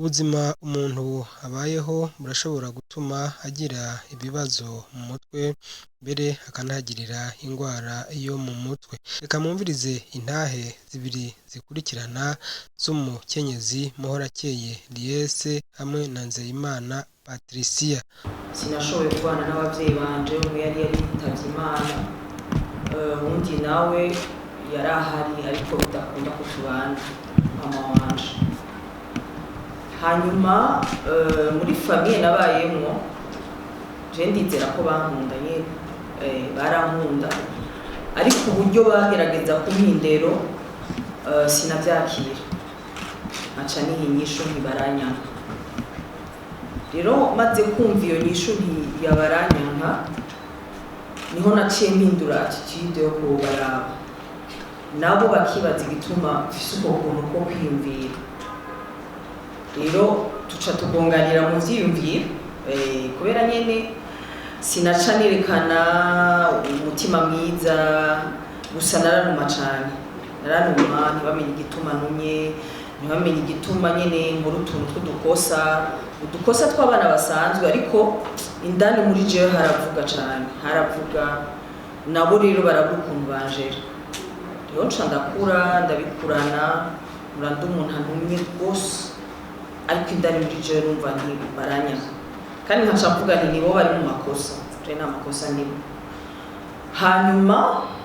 Ubuzima umuntu abayeho burashobora gutuma agira ibibazo mu mutwe, mbere akanahagirira ingwara yo mu mutwe. Reka mwumvirize intahe zibiri zikurikirana z'umukenyezi Muhorakeye Lyese hamwe na Nzeyimana Patricia. Sinashoboye kubana n'abavyeyi banje, umwe yari yaritavye Imana, uwundi nawe yarahari ariko bidakunda ko tubana, mama wanje. Hanyuma muri famiye nabayemwo, je ndizera ko bankunda nyene, barankunda, ariko uburyo bagerageza kumpa indero sinavyakira, nkaca niha inyishu ntibaranyanka. Rero maze kumva iyo nyishu ntiyabaranyanka, niho naciye mpindura attitude yo kubaraba, nabo bakibaza igituma mfise uko kuntu ko kwiyumvira. Rero tuca tugonganira mu vyiyumviro, kubera nyene sinaca nerekana umutima mwiza, gusa naranuma cane, naranuma ntibamenye igituma numye, ntibamenye igituma nyene nkora utuntu udukosa tw'abana basanzwe, ariko indani muri jewe haravuga cane, haravuga. Nabo rero baravuga ukuntu banjera, rero nca ndakura ndabikurana, muranda umuntu antumye rwose, ariko indani muri jewe numva ntibaranyanga, kandi nkaca mvuga nti nibo bari mu makosa, je nta makosa ndimo. Hanyuma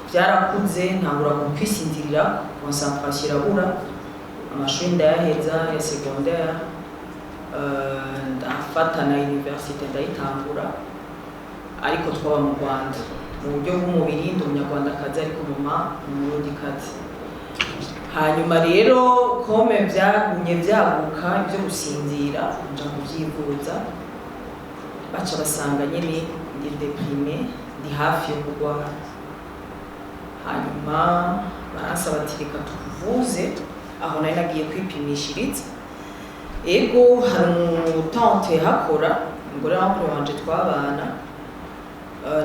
vyarakuze ntangura kukwisindirira, concentration irabura, amashuri ndayaheza ya secondaire, ndafata na université ndayitangura, ariko twaba mu Rwanda mu buryo bw'umubiri, ndi umunyarwandakazi ariko mama umurundikazi. Hanyuma rero kome vyagumye vyaguka ivyo gusinzira, nja kuvyivuza, baca basanga nyene ndi deprimé, ndi hafi yo kugwara. Hanyuma barasaba ati reka tukuvuze, aho nari nagiye kwipimishiriza. Ego hari umutante hakora, umugore w'ankuru wanje twabana,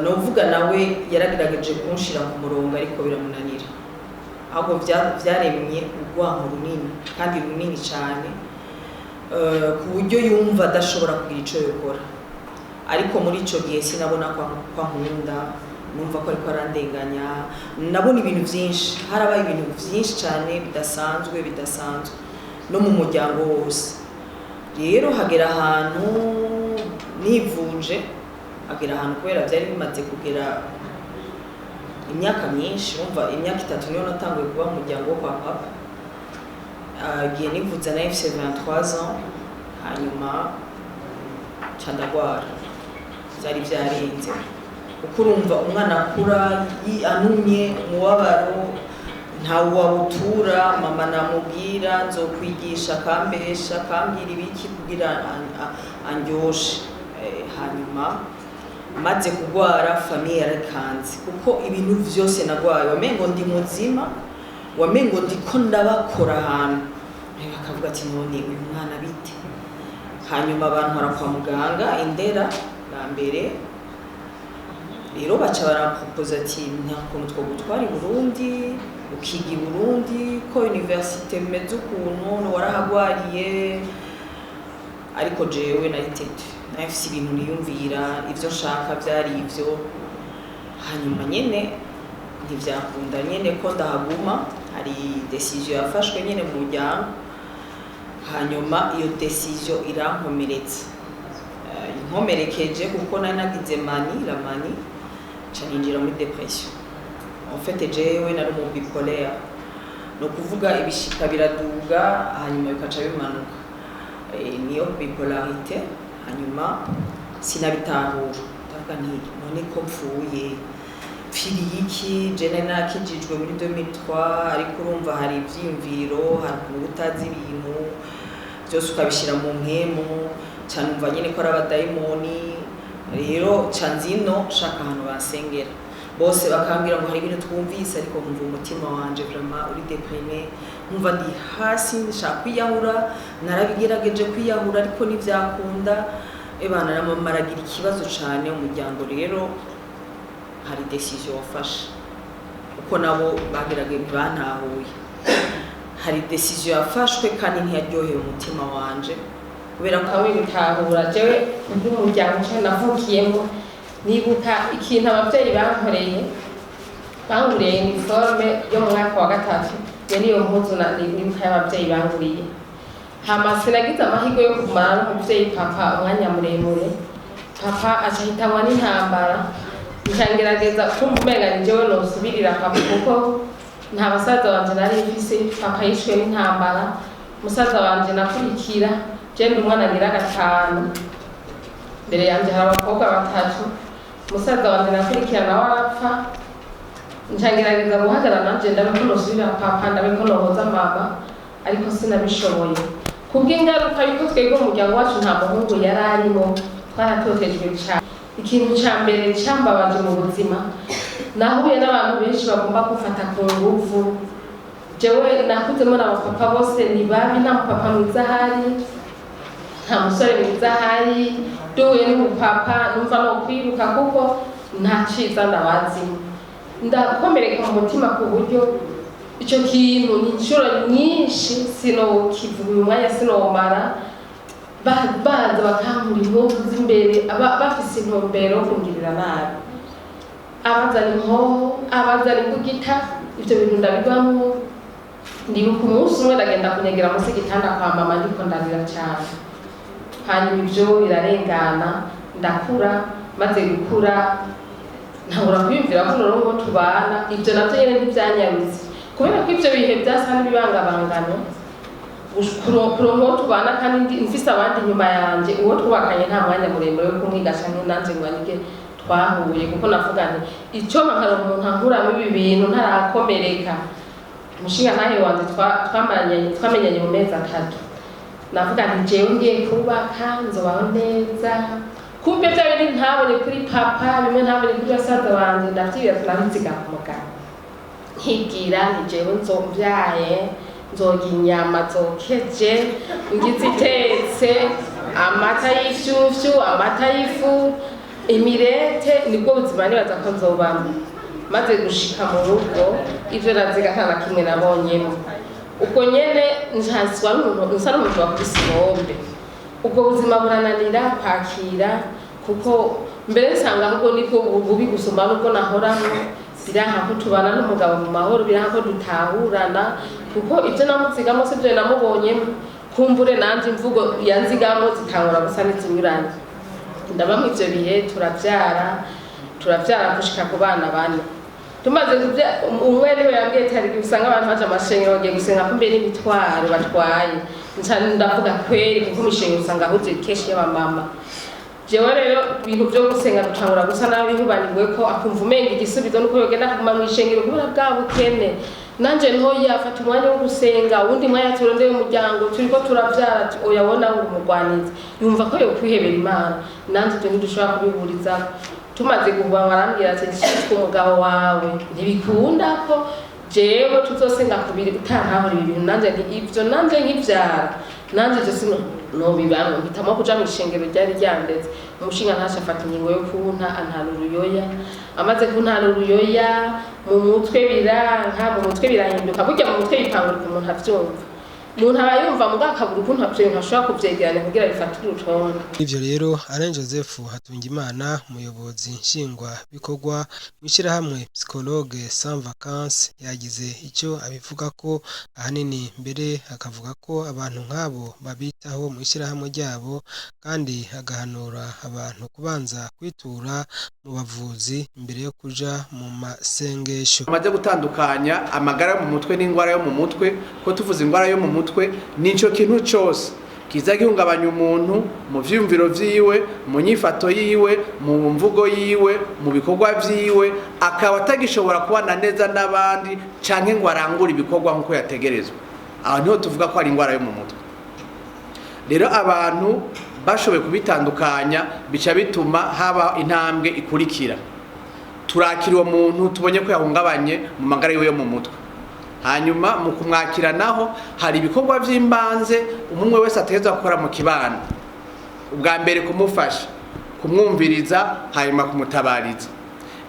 novuga nawe yaragerageje kunshira ku murongo ariko biramunanira, ahubwo vyaremye urwanko runini, kandi runini cane, ku buryo yumva adashobora kugira ico yokora. Ariko muri ico gihe sinabona ko ankunda, numva ko ariko arandenganya, nabona ibintu vyinshi, harabaye ibintu vyinshi cane bidasanzwe no mu muryango wose. Rero hagera ahantu nivuje, hagera ahantu kubera vyari bimaze kugera imyaka myinshi, umva imyaka 3 niyo natanguye kuba mu muryango wo kwa papa. Gihe nivuza na FC 23 ans, hanyuma ca ndagwara, vyari vyarenze. Kuko urumva umwana akura anumye, umubabaro ntawe wabutura, mama namubwira nzokwigisha, akambesha, akambwira ibiki kugira andyoshe. Hanyuma maze kugwara famiye yarakanze, kuko ibintu vyose nagwaye wamengo ndi muzima, wamengo ndiko ndabakora ahantu, bakavuga ati none uyu mwana bite. Hanyuma abantu barakwa muganga Indera bwa mbere, rero baca barapropoza ati nta kuntu two gutwara i Burundi, ukiga i Burundi, ko université meze ukuntu warahagwariye. Ariko jewe naritete, nafise ibintu niyumvira, ivyo nshaka vyari ivyo. Hanyuma nyene ntivyakunda nyene ko ndahaguma, hari decision yafashwe nyene mu muryango. Hanyuma iyo decision irankomeretsa, inkomerekeje kuko nari nagize la manie, ca ninjira muri depression. En fait jewe nari mu bipolaire, no kuvuga ibishika biraduga hanyuma bikaca bimanuka, niyo bipolarité. Hanyuma sinabitahura, ndavuga nti none ko mpfuye pfiriye iki, je nari nakijijwe muri 2003, ariko urumva hari ivyiyumviro, hari ukuntu utazi ibintu vyose ukabishira mu mpemu, ca numva nyene ko ari abadayimoni. Rero ca nzino shaka ahantu bansengera, bose bakambwira ngo hari ibintu twumvise, ariko nkumva umutima wanje vraiment uri deprimé, nkumva ndi hasi ndashaka kwiyahura. Narabigerageje kwiyahura ariko ntivyakunda, ebana namamaragira ikibazo cane umuryango. Rero hari decision wafashe, kuko nabo bagerageje ntibantahuye, hari decision yafashwe kandi ntiyaryoheye umutima wanje. kubera ko hamwe bitahura jewe n'umuryango cyane navukiyemo nibuka ikintu abavyeyi bankoreye banguriye uniforme yo mu mwaka wa gatatu yari iyo mpuzu nibuka y'abavyeyi banguriye hama sinagize amahirwe yo kumara n'umuvyeyi papa umwanya muremure papa acahitanwa n'intambara ncangerageza kumva umenga ni jewe nosubirira papa kuko nta basaza wanje nari mfise papa yishwe n'intambara musaza wanje nakurikira je ndi umwana ngira gatanu mbere yanje hari abakobwa batatu musaza wanje nakurikira nawe arapfa ncangerageza guhagarara nanje ndabe ko nosubirira papa ndabe ko nohoza mama ariko sinabishoboye kubw'ingaruka yuko twebwe umuryango wacu nta muhungu yari arimo twaratotejwe cyane ikintu ca mbere cambabaje mu buzima nahuye n'abantu benshi bagomba gufata ku nguvu jewe nakuzemo n'abapapa bose ni babi nta mupapa mwiza ahari nta musore mwiza ahari duhuye n'umupapa numva no kwiruka kuko nta ciza ndabazi ndakomereka mu mutima ku buryo ico kintu ni inshuro nyinshi sinokivuga uyu mwanya sinomara baza bakankura impuzu z'imbere bafise intumbero yo kungirira nabi abazana inkoho abazana imbugita ivyo bintu ndabibamwo ndibuka umunsi umwe ndagenda kunyegera munsi y'igitanda kwa mama ndiko ndarira cyane hanyuma ivyo birarengana ndakura maze gukura ntahora kwiyumvira ko noneho tubana ivyo navyo nyene ntivyanyarutse kubera ko ivyo bihe vyasa n'ibibangabangano kuronko tubana kandi mfise abandi nyuma yanje uwo twubakanye nta mwanya muremure wo kumwiga canke nanje ngo anige twahuye kuko navuga nti ico nkara umuntu ankuramo ibi bintu ntarakomereka umushinga ntahe wanje twamenyanye mu mezi 3 navuga nti jewe ngiye kubaka nzobaho neza kumbe vya bintu ntabone kuri papa bimwe ntabone kuri basaza banje ndavyibira tunabiziga ku mugabo nkigira nti jewe nzovyaye nzoga inyama zokeje ngize itetse amata y'ishyushyu amata y'ifu imirete nibwo buzima nibaza ko nzobamo maze gushika mu rugo ivyo naziga nta na kimwe nabonyemo ubwo nyene nshaswa n'umuntu nsa n'umuntu wakubise ibombe ubwo buzima burananira kwakira kuko mbere nsanga ahubwo niko bubi gusumba n'ubwo nahoramo biranka ko tubana n'umugabo mu mahoro biranka ko dutahurana kuko ivyo namuzigamo se vyo namubonyemo kumbure nanje imvugo yanzigamo zitangura gusa n'izinyuranye ndabamwe ivyo bihe turavyara gushika ku bana bane tumaze umwe niwe yambwiye ati hari usanga abantu baje amashengero bagiye gusenga kumbe n'imitwaro batwaye ndavuga kweri kuko imishengero usanga ahuze kenshi y'abamama jewe rero ibintu vyo gusenga dutangura gusa nabi bihubanirwe ko akumva umenga igisubizo nuko yogenda kuguma mu ishengero kubera bwa bukene nanje nto yafata umwanya wo gusenga uwundi mwanya turondeye umuryango turiko turavyara oyabona ngo umugwanizi yumva ko yo kwihebera Imana nanje twe ntidushobora kubihuriza tumaze kuba barambwira ati shitwe umugabo wawe ntibikunda ko jewe tuzosenga kubiri utantahora ibi bintu nanje ivyo nanje nkivyara nanje je sino no bibano bitamo kuja mu ishengero ryari ryandetse umushinga ntasha afata ingingo yo kunta antara uruyoya amaze kuntara uruyoya mu mutwe biranka mu mutwe birahinduka burya mu mutwe bipangurika umuntu avyumva umuntu arayumva mugakabura ukuntu avyumva ashobora kuvyegeranya kugira bifatire urutonde ivyo rero Alain Joseph Hatungimana umuyobozi nshingwa bikorwa mwishirahamwe Psychologue sans vacances yagize icyo abivuga ko ahanini mbere akavuga ko abantu nk'abo babitaho mwishirahamwe ryabo kandi agahanura abantu kubanza kwitura mu bavuzi imbere yo kuja mu masengesho amaze gutandukanya amagara mu mutwe n'ingwara yo mu mutwe ko tuvuze ingwara yo mu mutwe nico kintu cyose kiza gihungabanya umuntu mu vyumviro vyiwe mu nyifato yiwe mu mvugo yiwe mu bikorwa vyiwe akaba atagishobora kubana neza n'abandi canke ngo arangure ibikorwa nkuko yategerezwa aho niho tuvuga ko ari ingwara yo mu mutwe rero abantu bashoboye kubitandukanya bica bituma haba intambwe ikurikira turakira uwo muntu tubonye ko yahungabanye mu magara yiwe yo mu mutwe hanyuma mu kumwakira naho hari ibikorwa vy'imbanze umwe wese ategezwa gukora mu kibano ubwa mbere kumufasha kumwumviriza hanyuma kumutabariza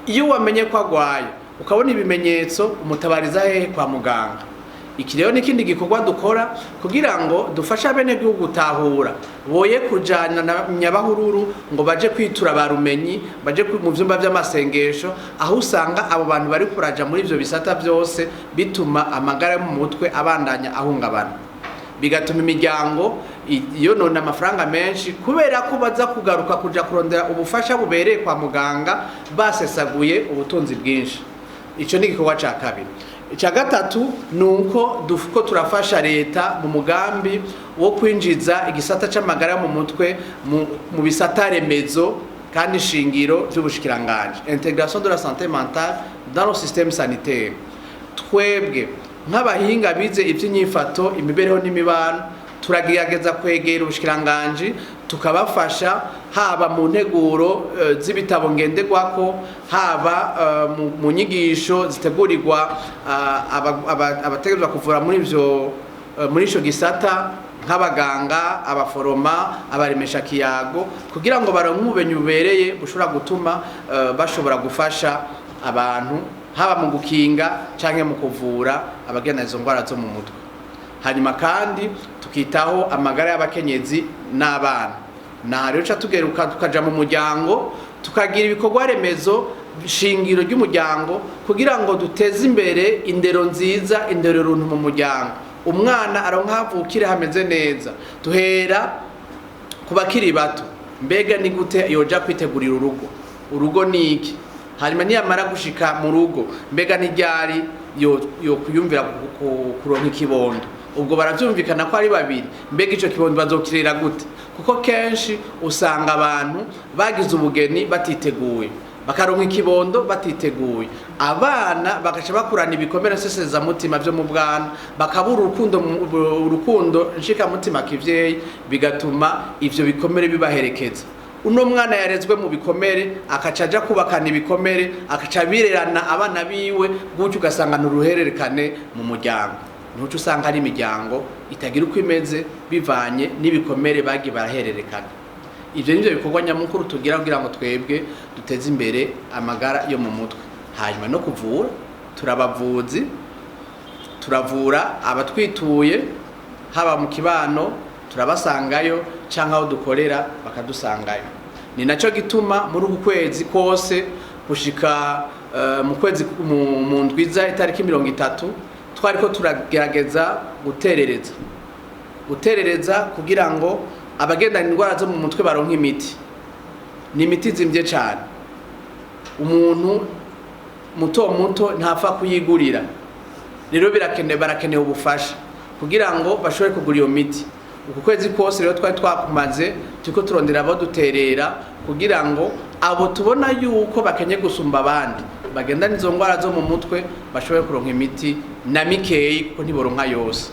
iyo wamenye ko agwaye ukabona ibimenyetso umutabariza hehe kwa muganga iki rero n'ikindi gikorwa dukora kugira ngo dufashe abenegihugu gutahura boye kujana na nyabahururu ngo baje kwitura barumenyi baje mu vyumba vy'amasengesho aho usanga abo bantu bari kuraja muri ivyo bisata byose bituma amagara mu mutwe abandanya ahungabana bigatuma imiryango iyo none amafaranga menshi kubera ko baza kugaruka kuja kurondera ubufasha bubereye kwa muganga basesaguye ubutunzi bwinshi. Ico ni gikorwa ca kabiri. Icya gatatu nuko dufuko turafasha leta mu mugambi wo kwinjiza igisata c'amagara mu mutwe mu bisata remezo kandi shingiro by'ubushikiranganje, intégration de la santé mentale dans le système sanitaire. Twebwe nk'abahinga bize iby'inyifato imibereho n'imibano turagiyageza kwegera ubushikiranganje tukabafasha haba mu nteguro z'ibitabo ngenderwako haba mu nyigisho zitegurirwa abategerezwa kuvura muri ico gisata nk'abaganga abaforoma abaremesha kiyago kugira ngo baronke ubumenyi bubereye bushobora gutuma bashobora gufasha abantu haba mu gukinga canke mu kuvura abagenda izo ndwara zo mu mutwe. Hanyuma kandi tukitaho amagara y'abakenyezi n'abana. Na rero tugeruka tukaja mu muryango tukagira ibikorwa remezo shingiro ry'umuryango kugira ngo duteze imbere indero nziza indero runtu mu muryango. Umwana aronka havukire hameze neza. Tuhera kubakiri bato. Mbega ni gute yoja kwitegurira urugo niki? Hanyuma niyamara gushika mu rugo mbega n'iryari yo kuyumvira kuronka ikibondo. Ubwo baravyumvikana ko ari babiri mbega ico kibondo bazokirera gute kuko kenshi usanga abantu bagize ubugeni batiteguye bakaronka ikibondo batiteguye abana bagaca bakurana ibikomere seseza mutima byo mu bwana bakabura urukundo nshika mutima kivyeyi bigatuma ivyo bikomere bibaherekeza. Uno mwana yarezwe mu bikomere akacaja kubakana ibikomere akaca birerana abana biwe gutyo ugasanga n'uruhererekane mu muryango. Nuco usanga ari imiryango itagira uko imeze bivanye n'ibikomere bagi barahererekana. Ivyo nivyo bikorwa nyamukuru tugira kugira ngo twebwe duteze imbere amagara yo mu mutwe. Hanyuma no kuvura turabavuzi turavura abatwituye haba mu kibano turabasangayo canke aho dukorera bakadusangayo. Ni naco gituma muri uku kwezi kose gushika mu kwezi mu ndwiza itariki 30 twariko turagerageza guterereza kugira ngo abagendana indwara zo mu mutwe baronke imiti. Ni imiti zimvye cyane. Umuntu muto ntafa kuyigurira. Rero barakeneye ubufasha kugira ngo bashobore kugura iyo miti. Uku kwezi kose rero twari twakumaze tuko turondera abo duterera kugira ngo abo tubona yuko bakenye gusumba abandi bagendana izo ndwara zo mu mutwe bashobore kuronka imiti na mikeyi ko ntiboronka yose.